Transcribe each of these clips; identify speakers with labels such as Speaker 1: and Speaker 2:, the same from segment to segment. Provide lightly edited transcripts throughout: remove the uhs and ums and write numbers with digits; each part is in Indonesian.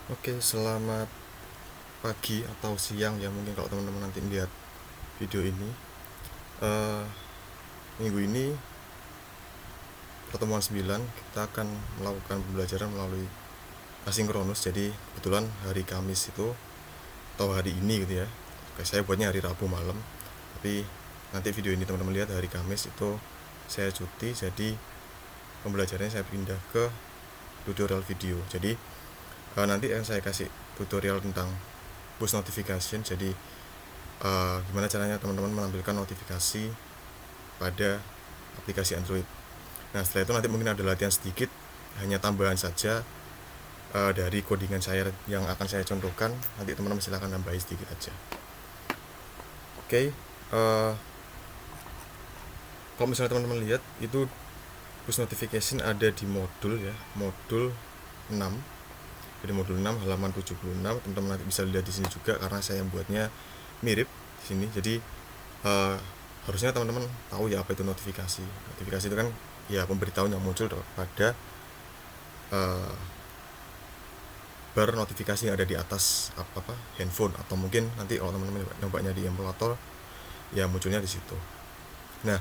Speaker 1: Oke, selamat pagi atau siang ya mungkin kalau teman-teman nanti melihat video ini. Eh, Minggu ini pertemuan 9 kita akan melakukan pembelajaran melalui asinkronus. Jadi kebetulan hari Kamis itu atau hari ini gitu ya. Oke, saya buatnya hari Rabu malam. Tapi nanti video ini teman-teman lihat hari Kamis itu saya cuti, jadi pembelajarannya saya pindah ke tutorial video. Jadi nanti yang saya kasih tutorial tentang push notification. Jadi gimana caranya teman-teman menampilkan notifikasi pada aplikasi Android. Nah, setelah itu nanti mungkin ada latihan sedikit, hanya tambahan saja dari codingan saya yang akan saya contohkan. Nanti teman-teman silahkan nambahin sedikit aja. Oke, kalau misalnya teman-teman lihat itu push notification ada di modul ya, modul 6. Jadi modul 6 halaman 76, teman-teman nanti bisa lihat di sini juga karena saya buatnya mirip di sini. Jadi harusnya teman-teman tahu ya apa itu notifikasi. Notifikasi itu kan ya pemberitahuan yang muncul pada bar notifikasi yang ada di atas apa handphone, atau mungkin nanti kalau teman-teman nyoba di emulator ya munculnya di situ. Nah,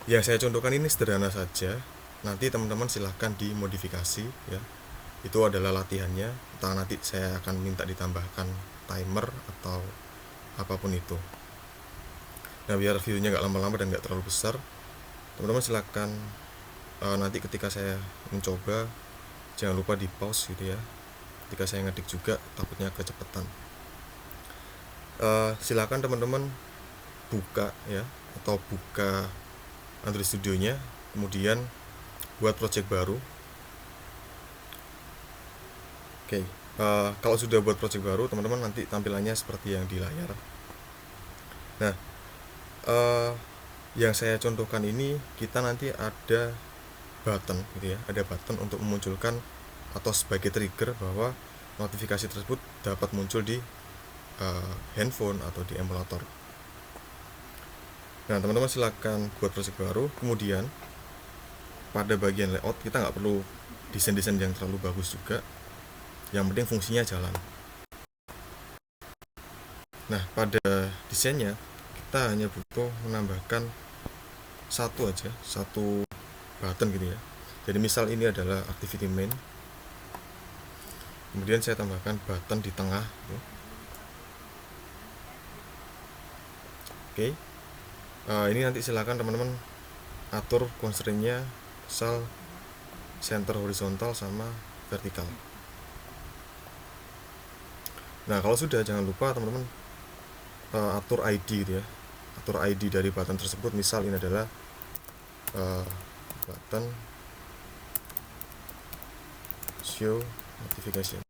Speaker 1: yang saya contohkan ini sederhana saja. Nanti teman-teman silahkan dimodifikasi ya. Itu adalah latihannya. Entah nanti saya akan minta ditambahkan timer atau apapun itu. Nah, biar videonya nggak lama-lama dan nggak terlalu besar, teman-teman silahkan nanti ketika saya mencoba jangan lupa di pause gitu ya. Ketika saya ngetik juga takutnya kecepatan. Silahkan teman-teman buka ya, atau buka Android Studio-nya, kemudian buat project baru. Oke, kalau sudah buat project baru, teman-teman nanti tampilannya seperti yang di layar. Nah, yang saya contohkan ini kita nanti ada button gitu ya, ada button untuk memunculkan atau sebagai trigger bahwa notifikasi tersebut dapat muncul di handphone atau di emulator. Nah, teman-teman silakan buat project baru. Kemudian pada bagian layout kita nggak perlu desain-desain yang terlalu bagus juga, yang penting fungsinya jalan. Nah, pada desainnya kita hanya butuh menambahkan satu button gitu ya. Jadi misal ini adalah activity main, kemudian saya tambahkan button di tengah gitu. Oke, ini nanti silakan teman-teman atur constraint-nya, misal center horizontal sama vertikal. Nah, kalau sudah jangan lupa teman-teman atur ID gitu ya, atur ID dari button tersebut. Misal ini adalah button show notification.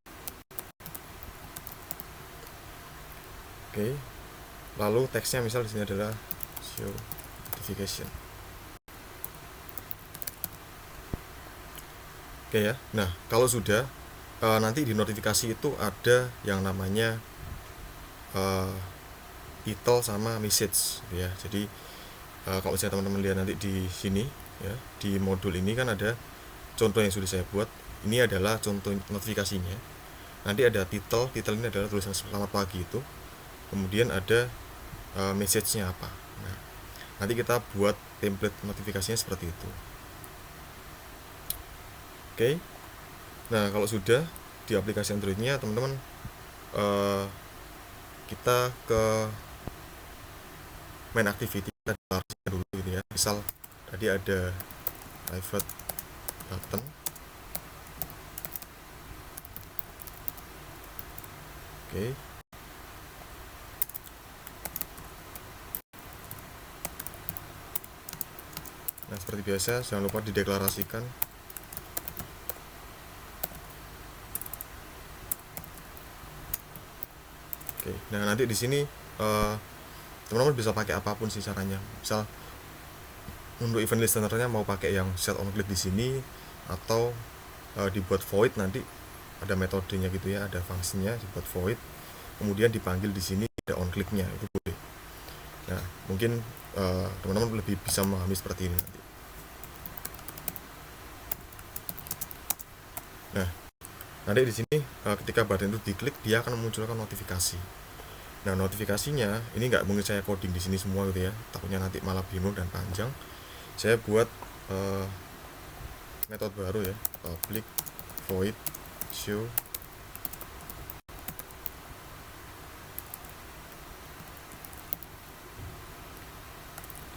Speaker 1: Oke, lalu teksnya misal di sini adalah show notification. Oke ya. Nah, kalau sudah nanti di notifikasi itu ada yang namanya title sama message ya. Jadi kalau misalnya teman-teman lihat nanti di sini ya, di modul ini kan ada contoh yang sudah saya buat. Ini adalah contoh notifikasinya. Nanti ada title ini adalah tulisan selamat pagi itu. Kemudian ada message-nya apa. Nah, nanti kita buat template notifikasinya seperti itu. Oke. Nah, kalau sudah di aplikasi Android-nya teman-teman, kita ke main activity, kita deklarasikan dulu gitu ya. Misal tadi ada private button. Oke. Nah, seperti biasa jangan lupa dideklarasikan. Oke. Nah, nanti di sini teman-teman bisa pakai apapun sih caranya. Misal untuk event listenernya mau pakai yang set on click di sini, atau dibuat void, nanti ada metodenya gitu ya, ada fungsinya dibuat void, kemudian dipanggil di sini ada on clicknya, itu boleh. Nah, mungkin teman-teman lebih bisa memahami seperti ini nanti. Nah, Nanti di sini ketika button itu diklik dia akan memunculkan notifikasi. Nah, notifikasinya ini nggak mungkin saya coding di sini semua gitu ya, takutnya nanti malah bingung dan panjang. Saya buat metode baru ya, public void show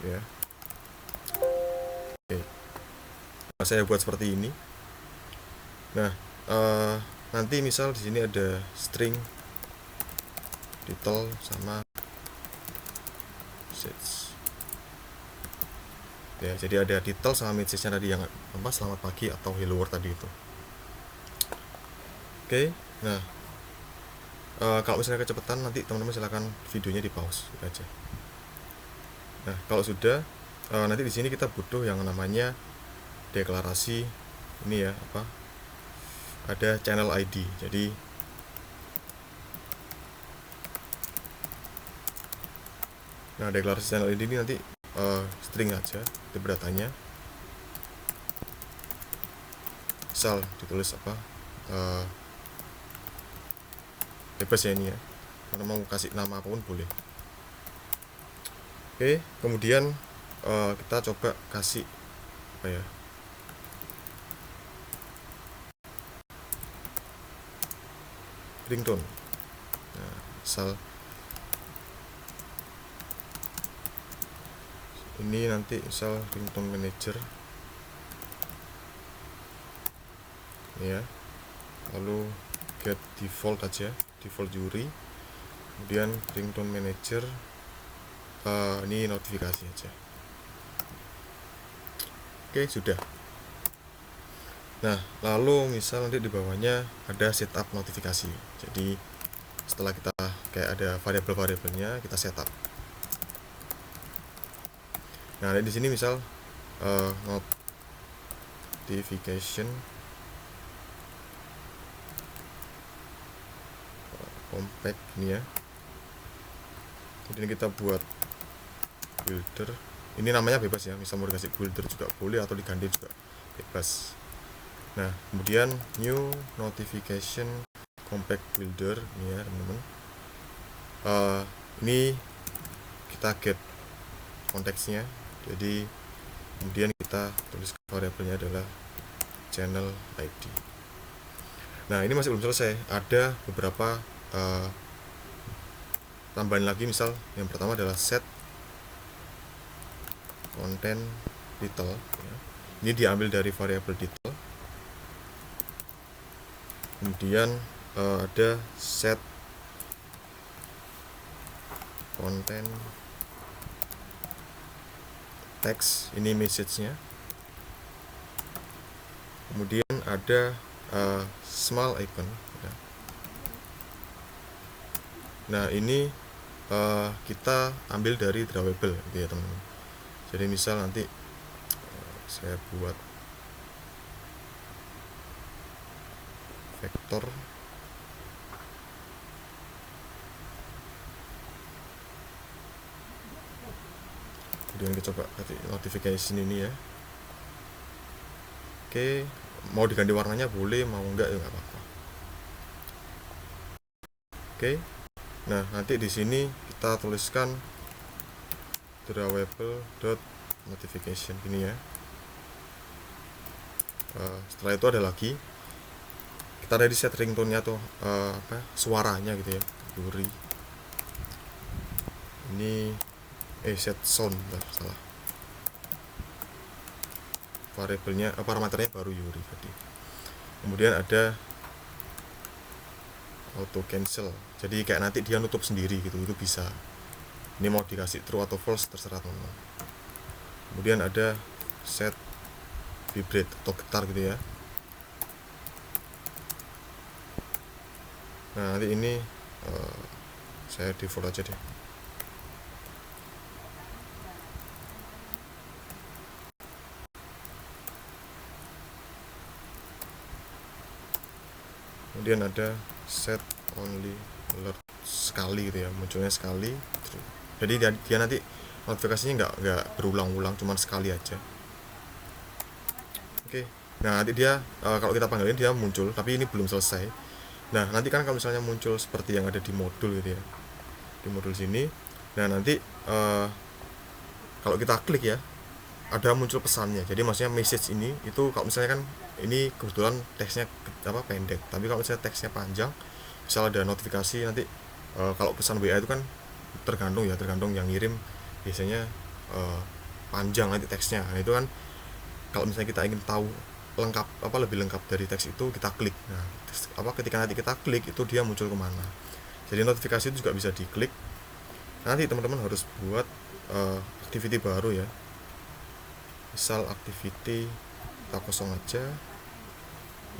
Speaker 1: ya. Oke. Nah, saya buat seperti ini. Nah, nanti misal di sini ada string title sama message. Ya, jadi ada title sama message-nya tadi yang apa, selamat pagi atau hello world tadi itu. Oke. Nah, kalau misalnya kecepatan nanti teman-teman silahkan videonya di pause gitu aja. Nah, kalau sudah nanti di sini kita butuh yang namanya deklarasi ini ya, apa, ada channel ID. Jadi nah, deklarasi channel ID ini nanti string aja tipe datanya, misal ditulis apa, bebas ya ini ya, karena mau kasih nama apapun boleh. Oke, kemudian kita coba kasih apa ya, ringtone. Nah, misal ini nanti misal ringtone manager ya, lalu get default aja, default Yuri, kemudian ringtone manager ini notifikasi aja. Oke, sudah. Nah, lalu misal nanti di bawahnya ada setup notifikasi. Jadi setelah kita kayak ada variabel-variabelnya, kita setup. Nah, di sini misal notification compact ini ya. Kemudian kita buat builder. Ini namanya bebas ya, misal mau dikasih builder juga boleh atau diganti juga bebas. Nah, kemudian new notification compact builder ini ya teman-teman. Ini kita get konteksnya. Jadi kemudian kita tulis variabelnya adalah channel ID. Nah, ini masih belum selesai, ada beberapa tambahan lagi. Misal yang pertama adalah set content title ya. Ini diambil dari variabel title. Kemudian ada set content text, ini message-nya. Kemudian ada small icon ya. Nah, ini kita ambil dari drawable gitu ya teman-teman. Jadi misal nanti saya buat vektor, kemudian kita coba kasih notification ini ya. Oke, mau diganti warnanya boleh, mau enggak ya nggak apa-apa. Oke, nah nanti di sini kita tuliskan drawable dot notification ini ya. Setelah itu ada lagi, kita ada di set ringtone-nya atau apa, suaranya gitu ya, Yuri. Ini set sound, salah. Variabelnya parameternya baru Yuri tadi. Kemudian ada auto cancel. Jadi kayak nanti dia nutup sendiri gitu, itu bisa. Ini mau dikasih true atau false terserah teman-teman. Kemudian ada set vibrate atau getar gitu ya. Nah, nanti ini saya default aja deh. Kemudian ada set only alert, sekali gitu ya, munculnya sekali. Jadi dia nanti notifikasinya nggak berulang-ulang, cuman sekali aja. Oke, Nah nanti dia kalau kita panggilin dia muncul, tapi ini belum selesai. Nah nanti kan kalau misalnya muncul seperti yang ada di modul gitu ya, di modul sini. Nah nanti kalau kita klik ya, ada muncul pesannya. Jadi maksudnya message ini itu kalau misalnya kan ini kebetulan teksnya pendek, tapi kalau misalnya teksnya panjang, misal ada notifikasi nanti kalau pesan WA itu kan tergantung yang ngirim biasanya panjang nanti teksnya. Nah itu kan kalau misalnya kita ingin tahu lengkap lebih lengkap dari teks itu, kita klik. Nah ketika nanti kita klik itu dia muncul kemana. Jadi notifikasi itu juga bisa diklik. Nanti teman-teman harus buat activity baru ya, misal activity kita kosong aja,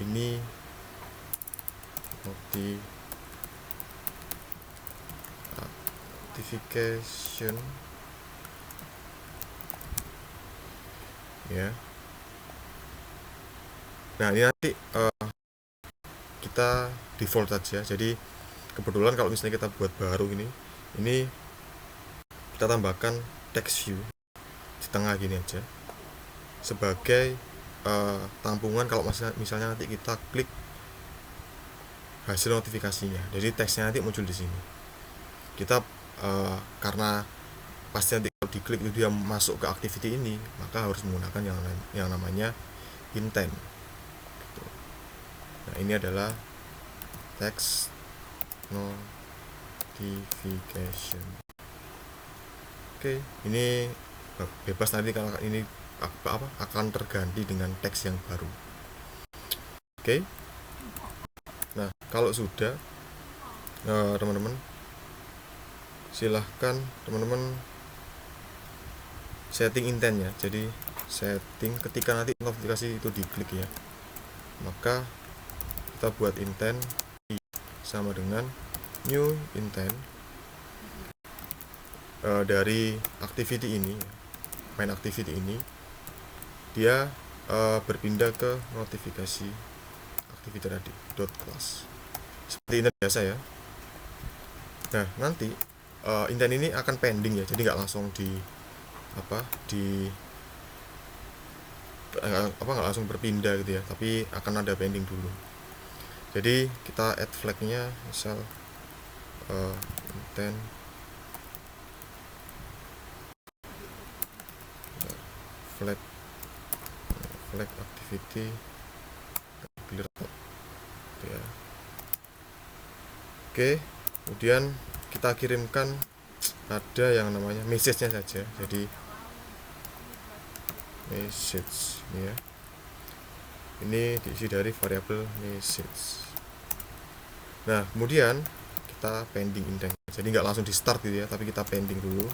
Speaker 1: ini notification ya. Nah ini nanti kita default saja. Jadi kebetulan kalau misalnya kita buat baru ini kita tambahkan text view di tengah gini aja sebagai tampungan kalau misalnya nanti kita klik hasil notifikasinya. Jadi teksnya nanti muncul di sini. Kita karena pasti nanti kalau diklik itu dia masuk ke activity ini, maka harus menggunakan yang namanya intent gitu. Nah ini adalah text notification. Oke, ini bebas nanti kalau ini akan terganti dengan teks yang baru. Oke. Nah kalau sudah teman-teman silahkan teman-teman setting intentnya. Jadi setting ketika nanti notifikasi itu diklik ya, maka kita buat intent sama dengan new intent dari activity ini, main activity ini dia berpindah ke notifikasi activity tadi .class seperti intent biasa ya. Nah nanti intent ini akan pending ya, jadi nggak langsung nggak langsung berpindah gitu ya, tapi akan ada pending dulu. Jadi kita add flagnya, misal intent flag activity clear out gitu ya. Oke, kemudian kita kirimkan ada yang namanya message-nya saja. Jadi message ini ya, ini diisi dari variabel message. Nah kemudian kita pending intent, jadi nggak langsung di start gitu ya, tapi kita pending dulu.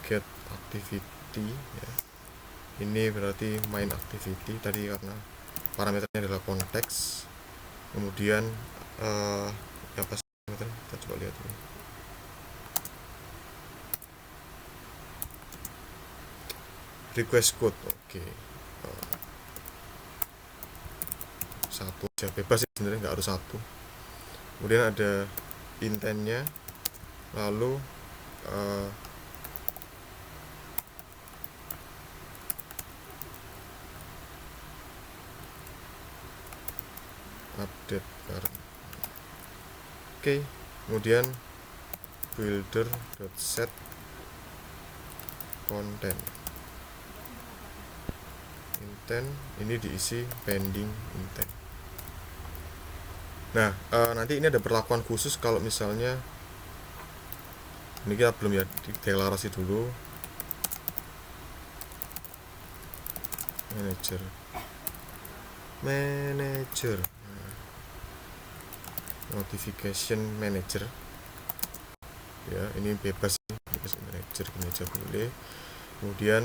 Speaker 1: Get activity ya, ini berarti main activity tadi karena parameternya adalah konteks. Kemudian apa parameter, kita coba lihat dulu. Request code, oke. Satu aja bebas sih sebenarnya, nggak harus satu. Kemudian ada intentnya, lalu update current. Oke, kemudian builder.set content intent, ini diisi pending intent. Nah nanti ini ada perlakuan khusus kalau misalnya ini kita belum ya, deklarasi dulu manager notification manager ya, ini bebas manager ini aja boleh. Kemudian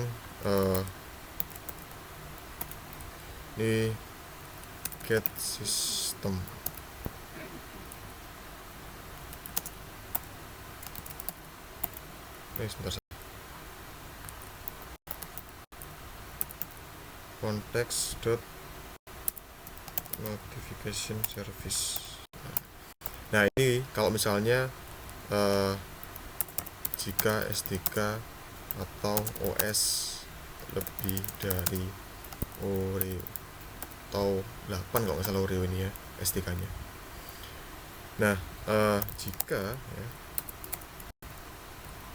Speaker 1: ini get system, sebentar, context dot notification service. Nah ini kalau misalnya jika SDK atau OS lebih dari Oreo atau 8 kalau nggak salah Oreo ini ya SDK-nya. Nah, jika ya,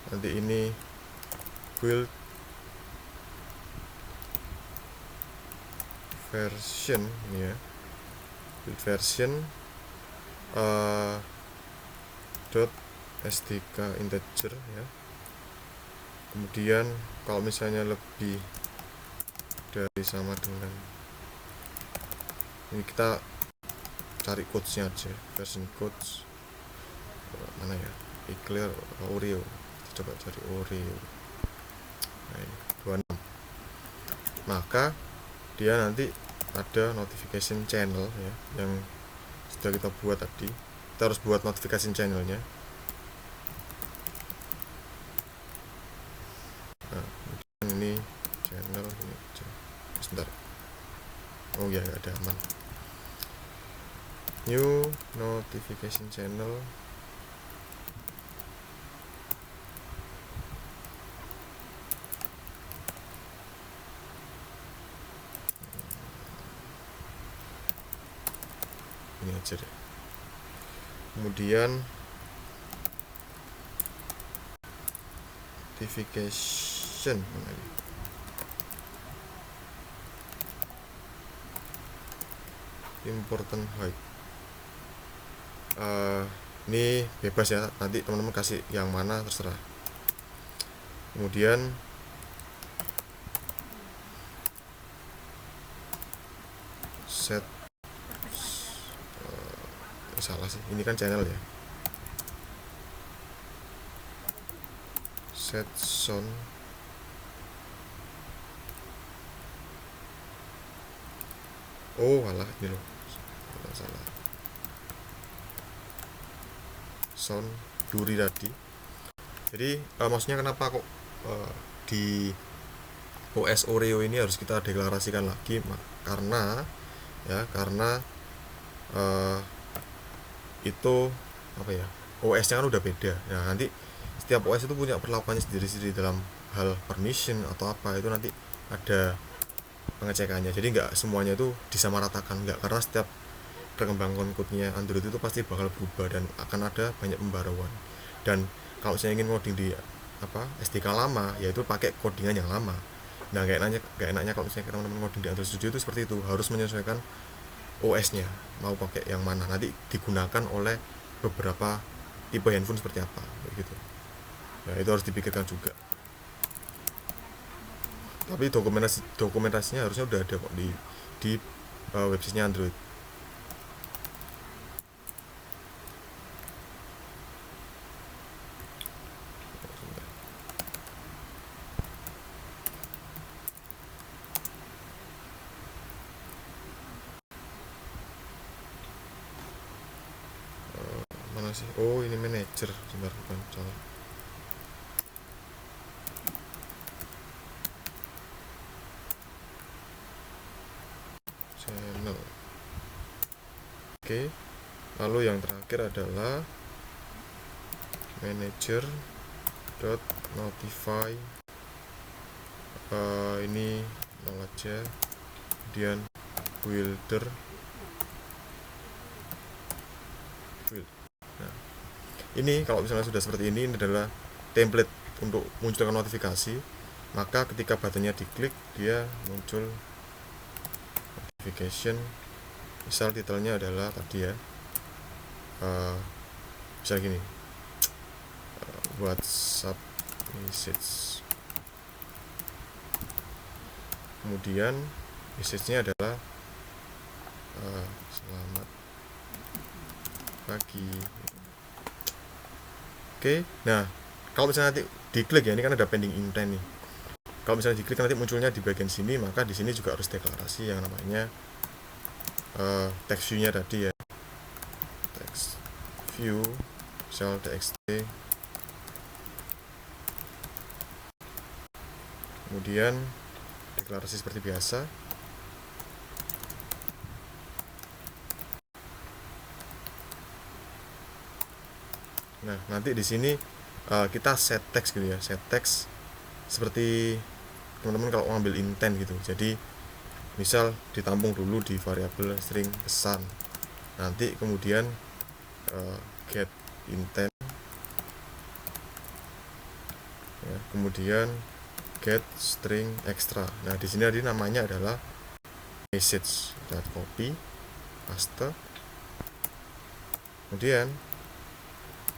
Speaker 1: nanti ini build version ini ya, build version dot SDK integer ya. Kemudian kalau misalnya lebih dari sama dengan ini, kita cari quotesnya aja, version quotes mana ya, eclair Oreo, kita coba cari Oreo. Nah ini 26, maka dia nanti ada notification channel ya, yang sudah kita buat tadi. Kita harus buat notification channelnya. Nah, ini channel ini aja. Sebentar, oh ya ada aman. New notification channel. Ini aja deh. Kemudian notification mana ini? Important height. Ini bebas ya, nanti teman-teman kasih yang mana terserah. Kemudian set salah sih, ini kan channel ya, set sound oh alah ini loh, salah sound duri tadi. Jadi maksudnya kenapa kok di OS Oreo ini harus kita deklarasikan lagi, karena itu apa ya, OS-nya kan udah beda. Nah nanti setiap OS itu punya perlakuannya sendiri-sendiri dalam hal permission atau apa, itu nanti ada pengecekannya. Jadi nggak semuanya itu disamaratakan, nggak, karena setiap perkembangan code-nya Android itu pasti bakal berubah dan akan ada banyak pembaruan. Dan kalau saya ingin ngoding di SDK lama, yaitu pakai codingan yang lama. Nah nggak enaknya kalau misalnya teman-teman ngoding di Android Studio itu seperti itu, harus menyesuaikan OS-nya mau pakai yang mana, nanti digunakan oleh beberapa tipe handphone seperti apa gitu. Nah itu harus dipikirkan juga. Tapi dokumentasinya harusnya udah ada kok di websitenya Android. Mana sih? Oh ini manager, sebentar, bukan salah. Channel. Oke, lalu yang terakhir adalah manager dot notify, ini nol aja. Kemudian builder build. Nah ini kalau misalnya sudah seperti ini adalah template untuk munculkan notifikasi. Maka ketika buttonnya diklik, dia muncul notification. Misal titelnya adalah tadi ya, bisa gini, WhatsApp message. Kemudian message-nya adalah selamat pagi. Oke, nah kalau misalnya nanti diklik ya, ini kan ada pending intent nih. Kalau misalnya diklik nanti munculnya di bagian sini, maka di sini juga harus deklarasi yang namanya text view-nya tadi ya, text view misal txt. Kemudian deklarasi seperti biasa. Nah nanti di sini kita set text gitu ya, set text seperti teman-teman kalau ngambil intent gitu. Jadi misal ditampung dulu di variabel string pesan, nanti kemudian get intent ya, kemudian get string extra. Nah di sini tadi namanya adalah message. Kita copy paste, kemudian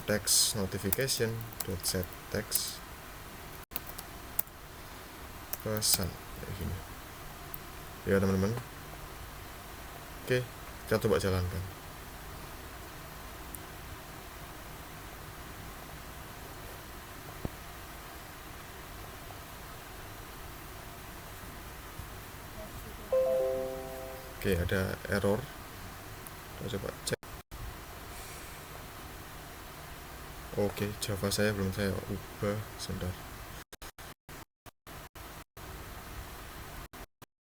Speaker 1: text notification dot set text pesan kayak gini ya teman-teman. Oke, kita coba jalankan. Oke, ada error. Kita coba cek. Oke, Java saya belum saya ubah. Sebentar.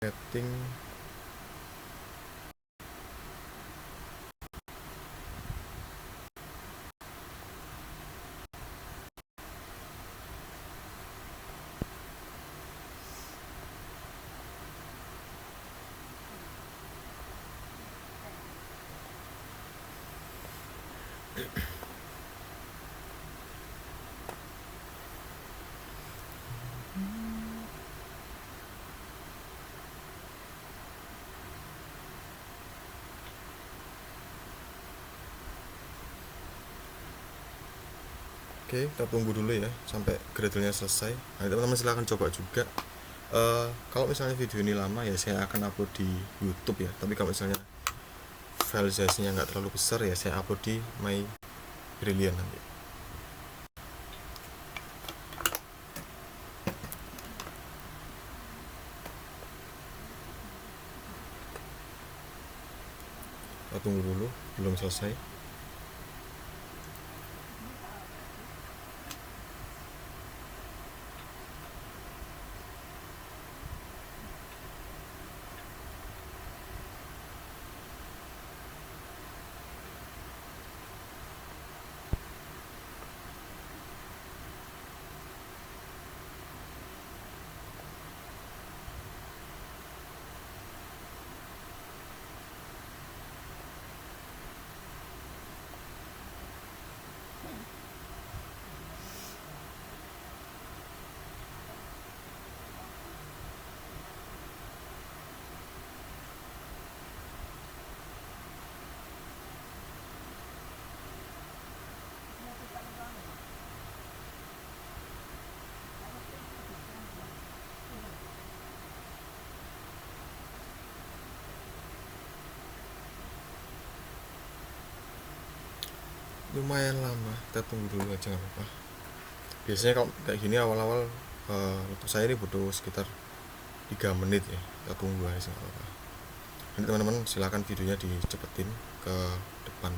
Speaker 1: Setting. Oke, kita tunggu dulu ya sampai Gradle-nya selesai. Nah, teman-teman silahkan coba juga. Kalau misalnya video ini lama ya saya akan upload di YouTube ya. Tapi kalau misalnya file size-nya nggak terlalu besar ya saya upload di My Brilliant nanti. Kita tunggu dulu, belum selesai. Lumayan lama, kita tunggu dulu aja nggak apa-apa. Biasanya kalau kayak gini awal-awal untuk saya ini butuh sekitar 3 menit ya. Kita tunggu aja nggak apa-apa. Nanti teman-teman silakan videonya dicepetin ke depan.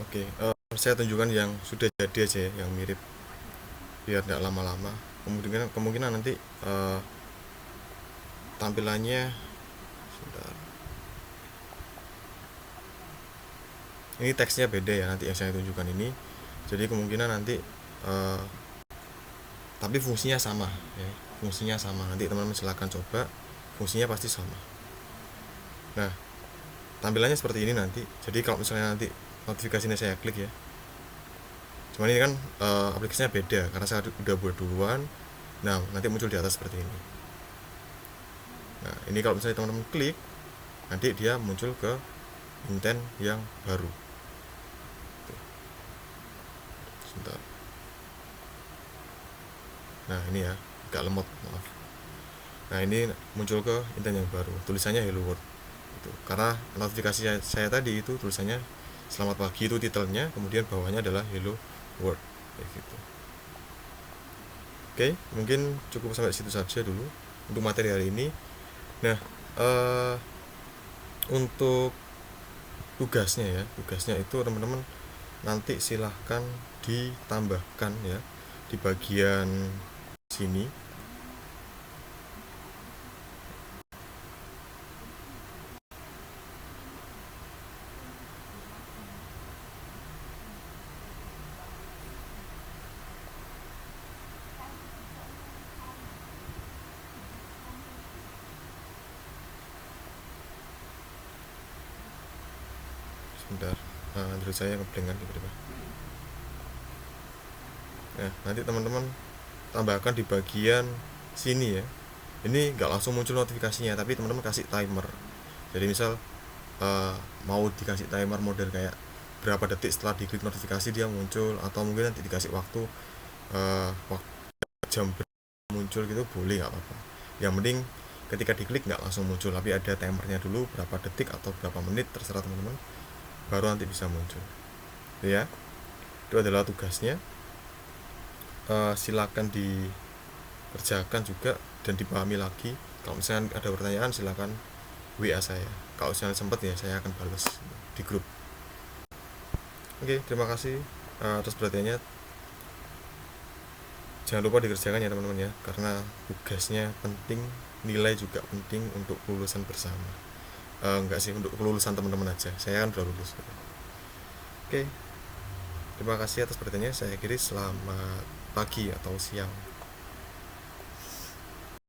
Speaker 1: Oke, saya tunjukkan yang sudah jadi aja ya, yang mirip, biar tidak lama-lama. Kemungkinan nanti tampilannya, sebentar. Ini teksnya beda ya nanti yang saya tunjukkan ini. Jadi kemungkinan nanti eh, tapi fungsinya sama ya. Fungsinya sama. Nanti teman-teman silahkan coba. Fungsinya pasti sama. Nah, tampilannya seperti ini nanti. Jadi kalau misalnya nanti notifikasinya saya klik ya. Cuman ini kan aplikasinya beda karena saya udah buat duluan. Nah, nanti muncul di atas seperti ini. Nah, ini kalau misalnya teman-teman klik, nanti dia muncul ke intent yang baru. Sebentar. Nah, ini ya, agak lemot, maaf. Nah, ini muncul ke intent yang baru. Tulisannya Hello World. Itu. Karena notifikasi saya tadi itu tulisannya selamat pagi itu titelnya, kemudian bawahnya adalah Hello World. Kayak gitu. Oke, mungkin cukup sampai situ saja dulu untuk materi hari ini. Nah, untuk tugasnya itu teman-teman nanti silahkan ditambahkan ya di bagian sini. Sebentar, Android saya ngeblank tiba-tiba. Nah, nanti teman-teman tambahkan di bagian sini ya. Ini nggak langsung muncul notifikasinya, tapi teman-teman kasih timer. Jadi misal mau dikasih timer model kayak berapa detik setelah diklik notifikasi dia muncul, atau mungkin nanti dikasih waktu jam muncul gitu, boleh, nggak apa-apa. Yang penting ketika diklik nggak langsung muncul, tapi ada timernya dulu berapa detik atau berapa menit, terserah teman-teman, baru nanti bisa muncul. Ya, itu adalah tugasnya. Silakan dikerjakan juga dan dipahami lagi. Kalau misalnya ada pertanyaan silakan WA saya. Kalau misalnya sempat ya saya akan balas di grup. Oke, terima kasih atas perhatiannya. Jangan lupa dikerjakan ya teman-teman ya, karena tugasnya penting, nilai juga penting untuk kelulusan bersama. Enggak sih, untuk kelulusan teman-teman aja, saya kan udah lulus. Oke, terima kasih atas perhatiannya. Saya kira selamat pagi atau siang.